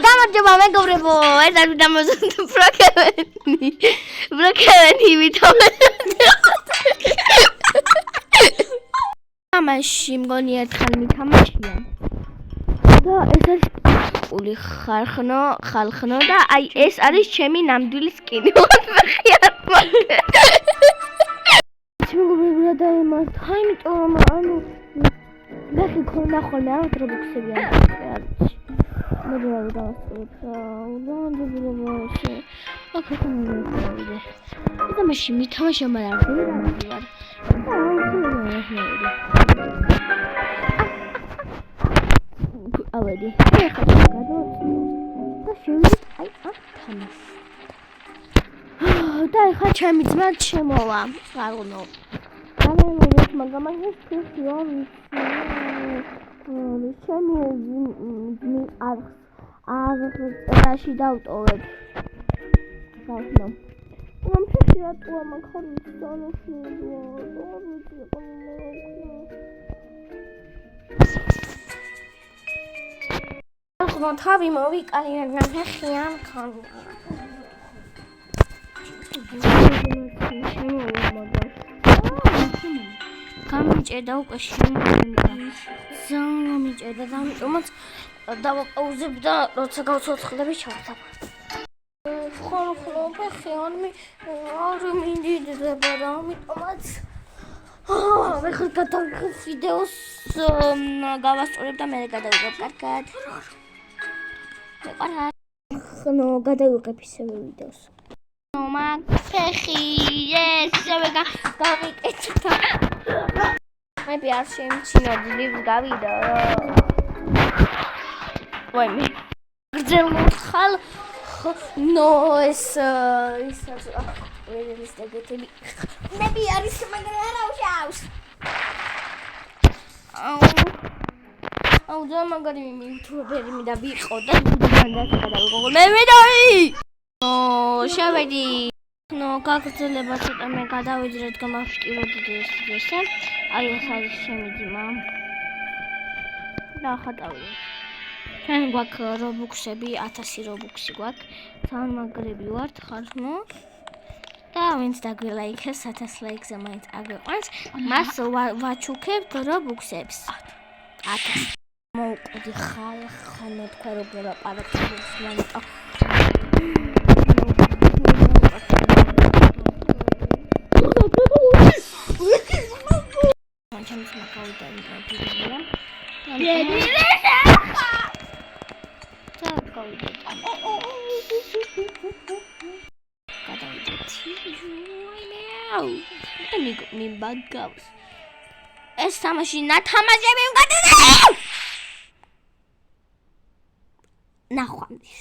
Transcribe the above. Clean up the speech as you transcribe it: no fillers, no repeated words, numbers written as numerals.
გამარჯობა მეგობრებო, ეს არის დამოზონდა ბროკევენი ვითომ. თამაში მგონი ერთხელ მითამაშიან. და ეს არის პული ხალხნო და აი ეს არის ჩემი ნამდვილი სკინი. ხიარ მაგ. მეგობრებო და იმართა, იმიტომ რომ ანუ მეხი ქონა ხოლმე ამ დრობუქსები არის. მაგრამ დავასწრებ და მაშინ მითამაშე მაგრამ ვარ. ავედი. ეხლა გადავწყვეტ და შევიდეთ აი ამ თამაშს. და ეხლა ჩემი ძმა შემოვა. გაგონო. მაგრამ ეს ფიქრია ჩემი წერაში დავტოვებ. გავხსნა. ამ ფიქრია თუ ამ ხარით დანოშია. ახლა თავი მოვიკალია ნახია მქონდა. გამიჭერდა უკვე შემოვიდა. ზამა მიჭერდა და ამიტომაც დავაყავზებ და როცა გავცოცხლები ჩავთაბ. ხოლმე ფეხი არ მინდიდება და ამიტომაც ვეხლა გადავიღებ ვიდეოს გავასწორებ და მე გადავიღებ კარგად. ხნო გადავიღებ ისევე ვიდეოს. მაგ ფეხი ესევე გავიკეთე. მე არ შემჩინა ძლივს გავიდა რა. ვაიმე. გრძელმო ხალ ნო ეს ის დაგეთები. ნები არის მაგრამ არა უშავს. აუ და მაგარი მიუთუბერი მიდა ვიყო და გუდმანდა გადავიღო. მე მიდაი. შევედი. გაგრძელება ცოტა მე გადავიდე რადგან მავშკიროდი ესე. აი ეს არის ჩემი ძმა. და ხატავი. ჩვენ გვაქვს რობუქსები, 1000 რობუქსი გვაქვს. თან მაგრები ვართ ხარხნო. და ვინც დაგვილაიქეს 1000 ლაიქზე მაინც აგვიყვანს, მას ვაჩუქებთ რობუქსებს. 1000. მოვკვდი ხალხანო თქვა რომ გელაპარაკებს მანტო. ჩემს მაკაუდან გავიდია. მე ბაგავს. ეს თამაში ნათამაშები მგადდა. ნახვამდის.